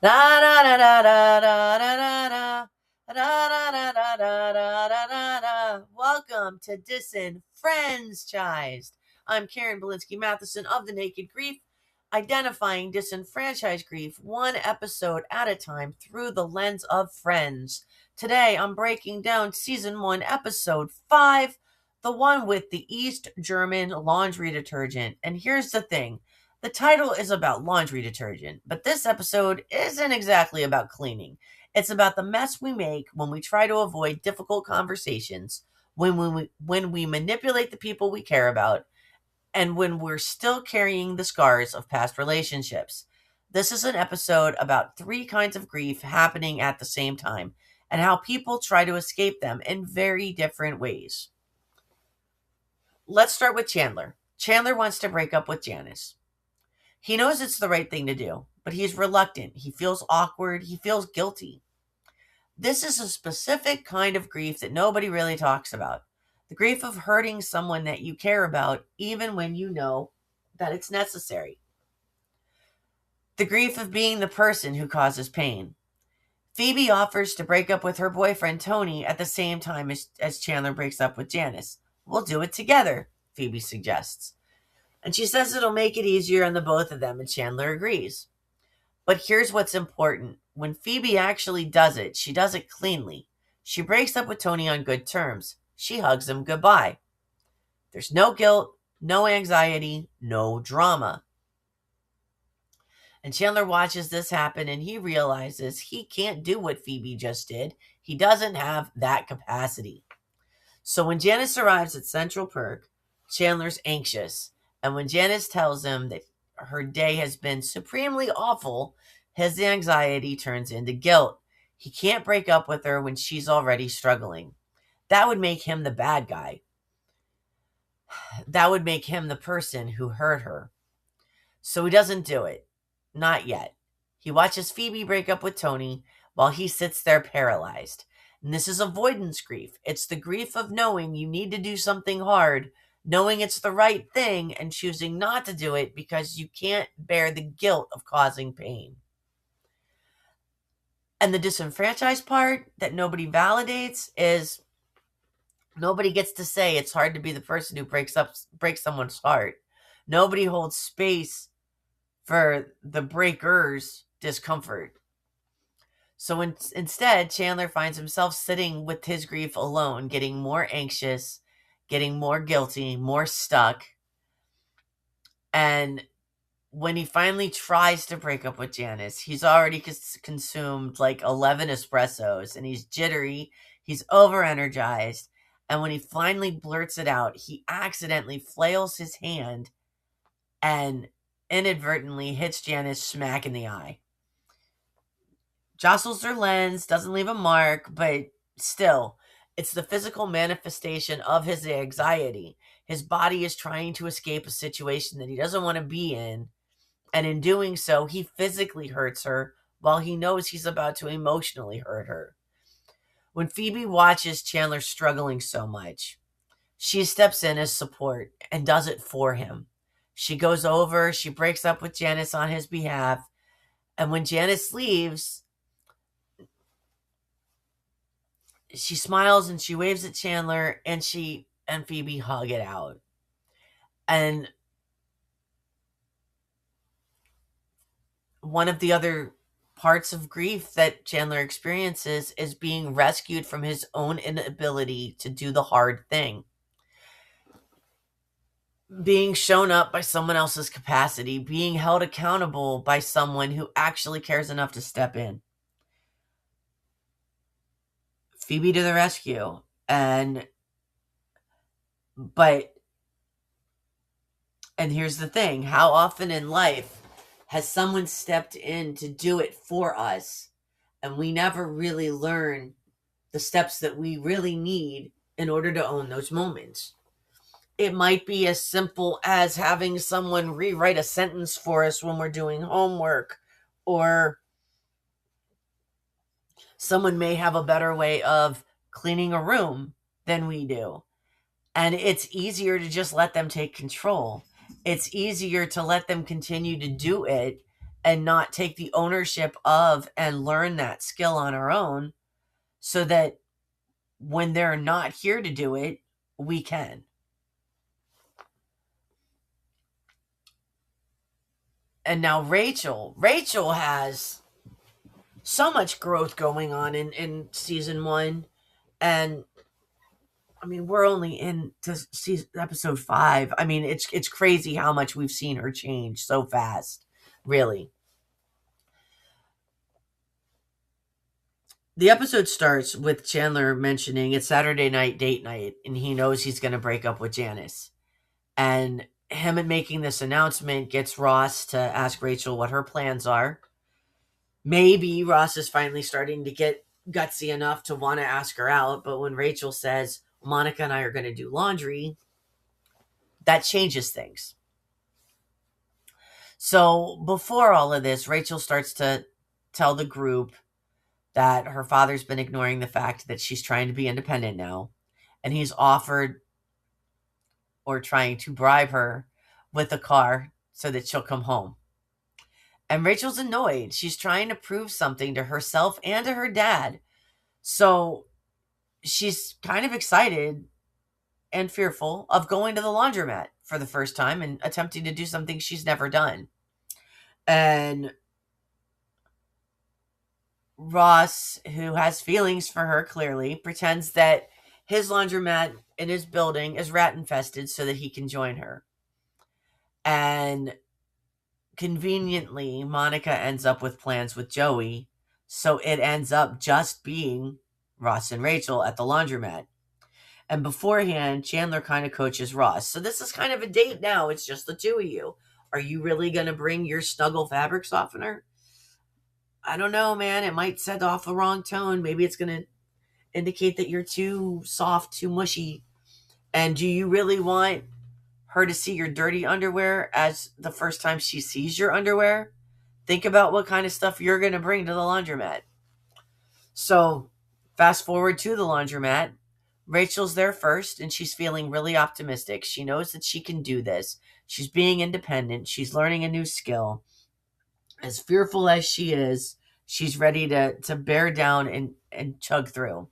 Da da da da da da da da. Da, da, da, da, da, da, da, da, da. Welcome to disenFRIENDSchised. I'm Karen Bulinski Mathison of The Naked Grief, identifying disenfranchised grief one episode at a time through the lens of friends. Today I'm breaking down season 1, episode 5, the one with the East German laundry detergent. And here's the thing. The title is about laundry detergent, but this episode isn't exactly about cleaning. It's about the mess we make when we try to avoid difficult conversations, when we manipulate the people we care about, and when we're still carrying the scars of past relationships. This is an episode about 3 kinds of grief happening at the same time and how people try to escape them in very different ways. Let's start with Chandler. Chandler wants to break up with Janice. He knows it's the right thing to do, but he's reluctant. He feels awkward. He feels guilty. This is a specific kind of grief that nobody really talks about. The grief of hurting someone that you care about, even when you know that it's necessary. The grief of being the person who causes pain. Phoebe offers to break up with her boyfriend, Tony, at the same time as Chandler breaks up with Janice. We'll do it together, Phoebe suggests. And she says it'll make it easier on the both of them, and Chandler agrees. But here's what's important. When Phoebe actually does it, she does it cleanly. She breaks up with Tony on good terms. She hugs him goodbye. There's no guilt, no anxiety, no drama. And Chandler watches this happen and he realizes he can't do what Phoebe just did. He doesn't have that capacity. So when Janice arrives at Central Perk, Chandler's anxious. And when Janice tells him that her day has been supremely awful, his anxiety turns into guilt. He can't break up with her when she's already struggling. That would make him the bad guy. That would make him the person who hurt her. So he doesn't do it. Not yet. He watches Phoebe break up with Tony while he sits there paralyzed. And this is avoidance grief. It's the grief of knowing you need to do something hard, knowing it's the right thing, and choosing not to do it because you can't bear the guilt of causing pain. And the disenfranchised part that nobody validates is nobody gets to say it's hard to be the person who breaks someone's heart. Nobody holds space for the breaker's discomfort. So instead, Chandler finds himself sitting with his grief alone, getting more anxious, getting more guilty, more stuck. And when he finally tries to break up with Janice, he's already consumed like 11 espressos and he's jittery, he's over-energized. And when he finally blurts it out, he accidentally flails his hand and inadvertently hits Janice smack in the eye. Jostles her lens, doesn't leave a mark, but still, it's the physical manifestation of his anxiety. His body is trying to escape a situation that he doesn't want to be in, and in doing so, he physically hurts her while he knows he's about to emotionally hurt her. When Phoebe watches Chandler struggling so much, she steps in as support and does it for him. She goes over, she breaks up with Janice on his behalf, and when Janice leaves, she smiles and she waves at Chandler, and she and Phoebe hug it out. And one of the other parts of grief that Chandler experiences is being rescued from his own inability to do the hard thing. Being shown up by someone else's capacity, being held accountable by someone who actually cares enough to step in. Phoebe to the rescue. And here's the thing, how often in life has someone stepped in to do it for us and we never really learn the steps that we really need in order to own those moments? It might be as simple as having someone rewrite a sentence for us when we're doing homework, or someone may have a better way of cleaning a room than we do. And it's easier to just let them take control. It's easier to let them continue to do it and not take the ownership of and learn that skill on our own, so that when they're not here to do it, we can. And now Rachel has so much growth going on in season 1. And I mean, we're only in to season episode 5. I mean, it's crazy how much we've seen her change so fast. Really. The episode starts with Chandler mentioning it's Saturday night date night, and he knows he's going to break up with Janice. And him making this announcement gets Ross to ask Rachel what her plans are. Maybe Ross is finally starting to get gutsy enough to want to ask her out, but when Rachel says, Monica and I are going to do laundry, that changes things. So before all of this, Rachel starts to tell the group that her father's been ignoring the fact that she's trying to be independent now, and he's offered or trying to bribe her with a car so that she'll come home. And Rachel's annoyed. She's trying to prove something to herself and to her dad. So she's kind of excited and fearful of going to the laundromat for the first time and attempting to do something she's never done. And Ross, who has feelings for her clearly, pretends that his laundromat in his building is rat infested so that he can join her. And conveniently, Monica ends up with plans with Joey, so it ends up just being Ross and Rachel at the laundromat. And beforehand, Chandler kind of coaches Ross. So this is kind of a date now. It's just the two of you. Are you really going to bring your Snuggle fabric softener? I don't know, man. It might set off the wrong tone. Maybe it's going to indicate that you're too soft, too mushy. And do you really want her to see your dirty underwear as the first time she sees your underwear? Think about what kind of stuff you're going to bring to the laundromat. So fast forward to the laundromat. Rachel's there first, and she's feeling really optimistic. She knows that she can do this. She's being independent. She's learning a new skill. As fearful as she is, she's ready to bear down and chug through.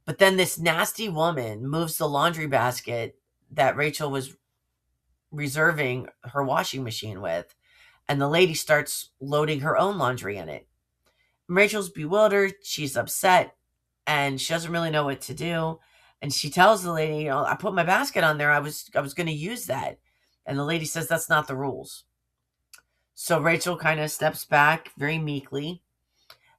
But then this nasty woman moves the laundry basket that Rachel was reserving her washing machine with, and the lady starts loading her own laundry in it. Rachel's bewildered. She's upset, and she doesn't really know what to do. And she tells the lady, I put my basket on there. I was going to use that. And the lady says, that's not the rules. So Rachel kind of steps back very meekly.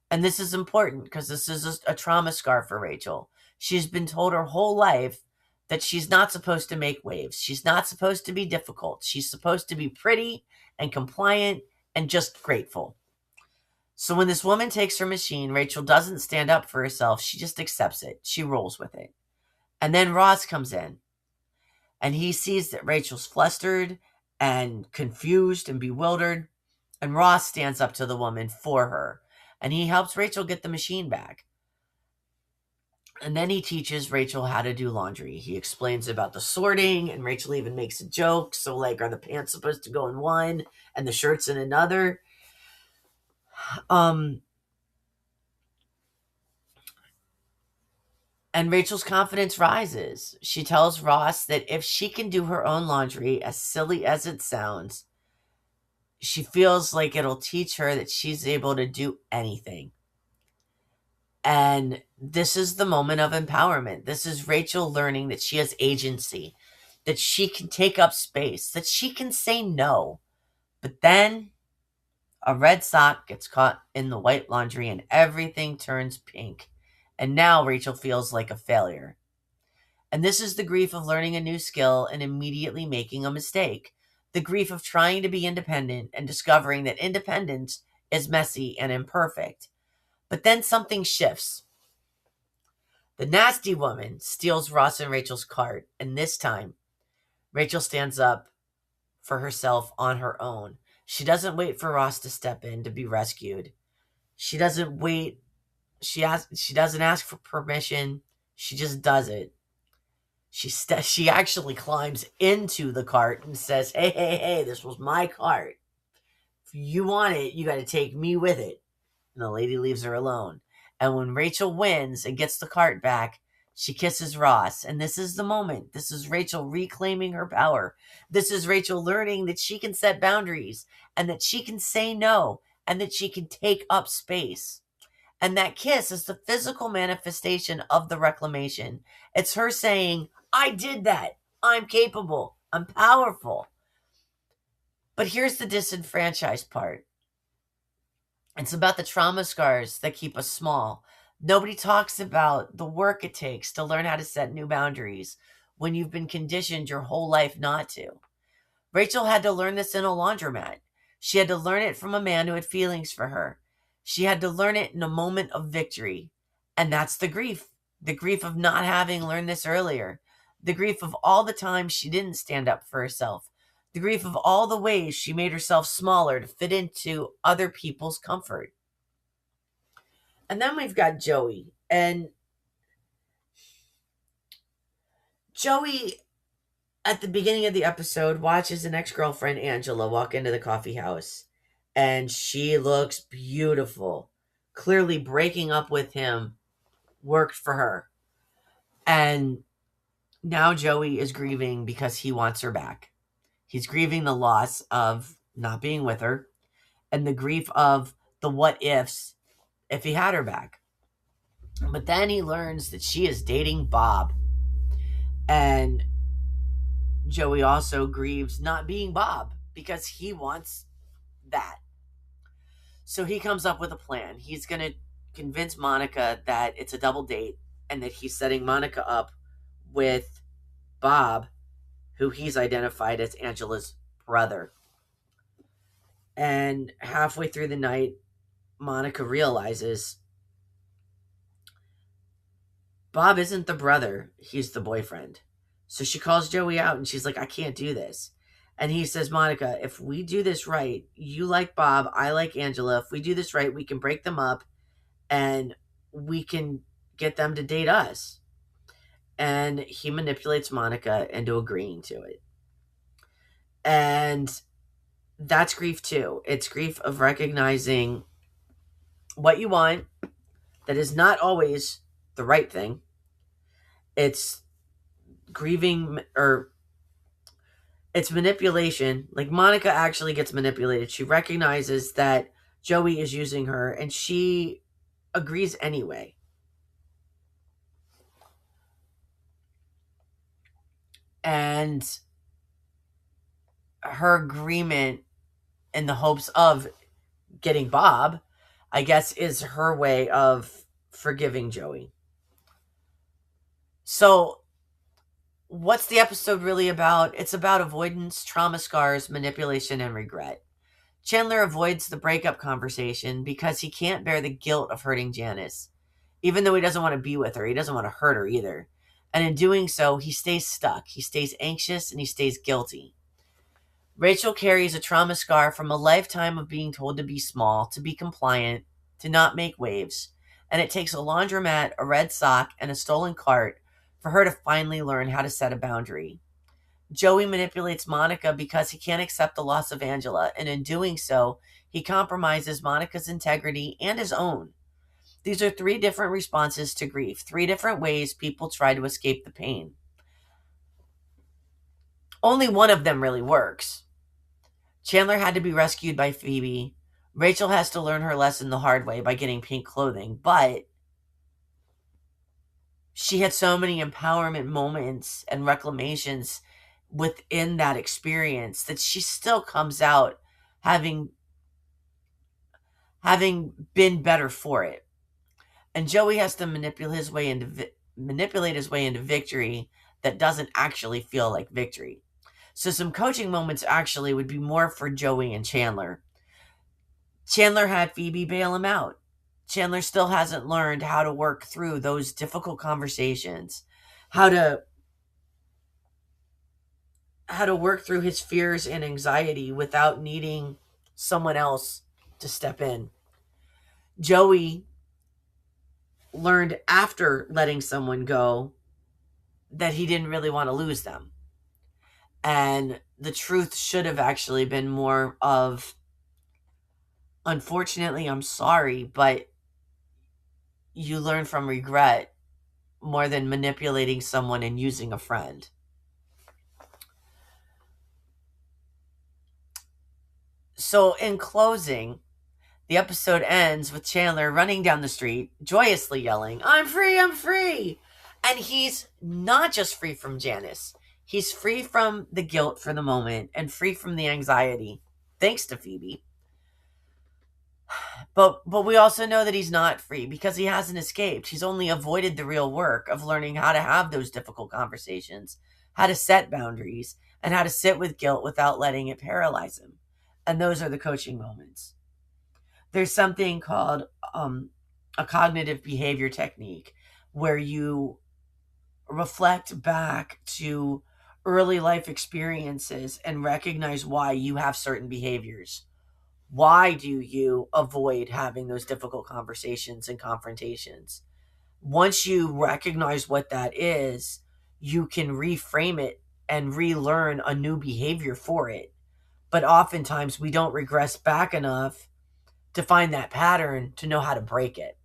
And this is important because this is a trauma scar for Rachel. She's been told her whole life that she's not supposed to make waves. She's not supposed to be difficult. She's supposed to be pretty and compliant and just grateful. So when this woman takes her machine, Rachel doesn't stand up for herself. She just accepts it. She rolls with it. And then Ross comes in, and he sees that Rachel's flustered and confused and bewildered. And Ross stands up to the woman for her, and he helps Rachel get the machine back. And then he teaches Rachel how to do laundry. He explains about the sorting, and Rachel even makes a joke. So, like, are the pants supposed to go in one and the shirts in another? And Rachel's confidence rises. She tells Ross that if she can do her own laundry, as silly as it sounds, she feels like it'll teach her that she's able to do anything. And this is the moment of empowerment. This is Rachel learning that she has agency, that she can take up space, that she can say no. But then a red sock gets caught in the white laundry and everything turns pink. And now Rachel feels like a failure. And this is the grief of learning a new skill and immediately making a mistake. The grief of trying to be independent and discovering that independence is messy and imperfect. But then something shifts. The nasty woman steals Ross and Rachel's cart, and this time, Rachel stands up for herself on her own. She doesn't wait for Ross to step in to be rescued. She doesn't wait. She doesn't ask for permission. She just does it. She actually climbs into the cart and says, hey, this was my cart. If you want it, you got to take me with it. And the lady leaves her alone. And when Rachel wins and gets the cart back, she kisses Ross. And this is the moment. This is Rachel reclaiming her power. This is Rachel learning that she can set boundaries and that she can say no and that she can take up space. And that kiss is the physical manifestation of the reclamation. It's her saying, I did that. I'm capable. I'm powerful. But here's the disenfranchised part. It's about the trauma scars that keep us small. Nobody talks about the work it takes to learn how to set new boundaries when you've been conditioned your whole life not to. Rachel had to learn this in a laundromat. She had to learn it from a man who had feelings for her. She had to learn it in a moment of victory. And that's the grief of not having learned this earlier, the grief of all the times she didn't stand up for herself, the grief of all the ways she made herself smaller to fit into other people's comfort. And then we've got Joey. And Joey, at the beginning of the episode, watches an ex-girlfriend, Angela, walk into the coffee house. And she looks beautiful. Clearly breaking up with him worked for her. And now Joey is grieving because he wants her back. He's grieving the loss of not being with her and the grief of the what ifs if he had her back. But then he learns that she is dating Bob. And Joey also grieves not being Bob because he wants that. So he comes up with a plan. He's going to convince Monica that it's a double date and that he's setting Monica up with Bob, who he's identified as Angela's brother. And halfway through the night, Monica realizes Bob isn't the brother, he's the boyfriend. So she calls Joey out and she's like, I can't do this. And he says, Monica, if we do this right, you like Bob, I like Angela. If we do this right, we can break them up and we can get them to date us. And he manipulates Monica into agreeing to it. And that's grief too. It's grief of recognizing what you want that is not always the right thing. It's grieving, or it's manipulation. Like Monica actually gets manipulated. She recognizes that Joey is using her and she agrees anyway. And her agreement in the hopes of getting Bob, I guess, is her way of forgiving Joey. So what's the episode really about? It's about avoidance, trauma scars, manipulation, and regret. Chandler avoids the breakup conversation because he can't bear the guilt of hurting Janice. Even though he doesn't want to be with her, he doesn't want to hurt her either. And in doing so, he stays stuck. He stays anxious and he stays guilty. Rachel carries a trauma scar from a lifetime of being told to be small, to be compliant, to not make waves. And it takes a laundromat, a red sock, and a stolen cart for her to finally learn how to set a boundary. Joey manipulates Monica because he can't accept the loss of Angela, and in doing so, he compromises Monica's integrity and his own. These are 3 different responses to grief, 3 different ways people try to escape the pain. Only one of them really works. Chandler had to be rescued by Phoebe. Rachel has to learn her lesson the hard way by getting pink clothing, but she had so many empowerment moments and reclamations within that experience that she still comes out having been better for it. And Joey has to manipulate his way into victory that doesn't actually feel like victory. So some coaching moments actually would be more for Joey and Chandler. Chandler had Phoebe bail him out. Chandler still hasn't learned how to work through those difficult conversations, how to work through his fears and anxiety without needing someone else to step in. Joey learned after letting someone go that he didn't really want to lose them. And the truth should have actually been more of Unfortunately, I'm sorry, but you learn from regret more than manipulating someone and using a friend. So, in closing, the episode ends with Chandler running down the street, joyously yelling, "I'm free, I'm free!" And he's not just free from Janice, he's free from the guilt for the moment and free from the anxiety, thanks to Phoebe. But we also know that he's not free because he hasn't escaped. He's only avoided the real work of learning how to have those difficult conversations, how to set boundaries, and how to sit with guilt without letting it paralyze him. And those are the coaching moments. There's something called a cognitive behavior technique where you reflect back to early life experiences and recognize why you have certain behaviors. Why do you avoid having those difficult conversations and confrontations? Once you recognize what that is, you can reframe it and relearn a new behavior for it. But oftentimes we don't regress back enough to find that pattern to know how to break it.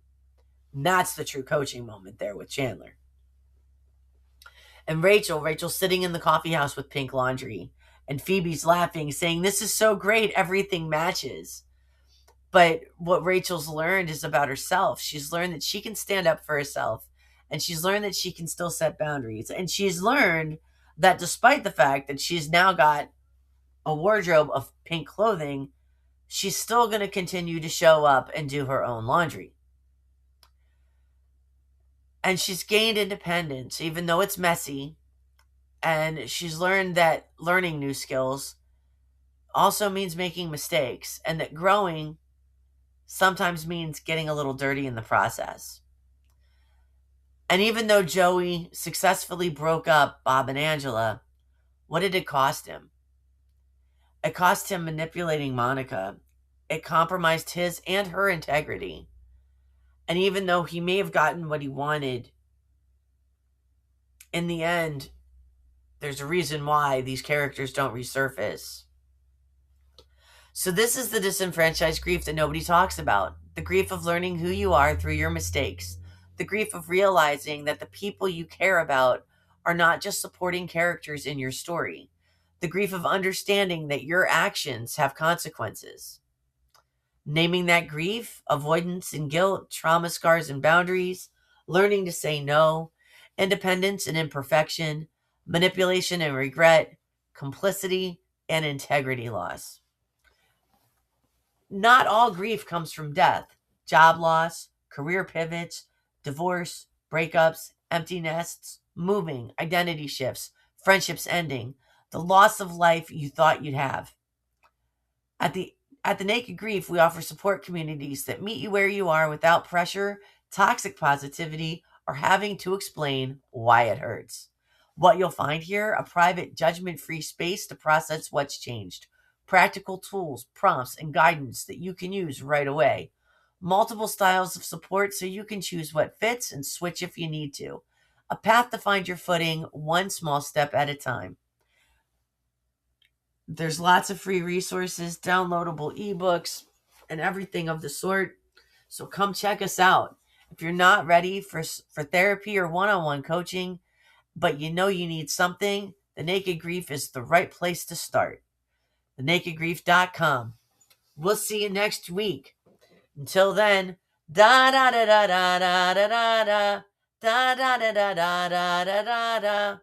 And that's the true coaching moment there with Chandler. And Rachel's sitting in the coffee house with pink laundry. And Phoebe's laughing, saying, "This is so great, everything matches." But what Rachel's learned is about herself. She's learned that she can stand up for herself. And she's learned that she can still set boundaries. And she's learned that despite the fact that she's now got a wardrobe of pink clothing, she's still going to continue to show up and do her own laundry. And she's gained independence, even though it's messy. And she's learned that learning new skills also means making mistakes, and that growing sometimes means getting a little dirty in the process. And even though Joey successfully broke up Bob and Angela, what did it cost him? It cost him manipulating Monica. It compromised his and her integrity. And even though he may have gotten what he wanted, in the end, there's a reason why these characters don't resurface. So this is the disenfranchised grief that nobody talks about. The grief of learning who you are through your mistakes. The grief of realizing that the people you care about are not just supporting characters in your story. The grief of understanding that your actions have consequences. Naming that grief, avoidance and guilt, trauma, scars, and boundaries, learning to say no, independence and imperfection, manipulation and regret, complicity and integrity loss. Not all grief comes from death. Job loss, career pivots, divorce, breakups, empty nests, moving, identity shifts, friendships ending, the loss of life you thought you'd have. At the Naked Grief, we offer support communities that meet you where you are without pressure, toxic positivity, or having to explain why it hurts. What you'll find here, a private, judgment-free space to process what's changed. Practical tools, prompts, and guidance that you can use right away. Multiple styles of support so you can choose what fits and switch if you need to. A path to find your footing, one small step at a time. There's lots of free resources, downloadable ebooks, and everything of the sort. So come check us out. If you're not ready for therapy or one-on-one coaching, but you know you need something, The Naked Grief is the right place to start. thenakedgrief.com. We'll see you next week. Until then, da da da da da da da da da da da da da da da da.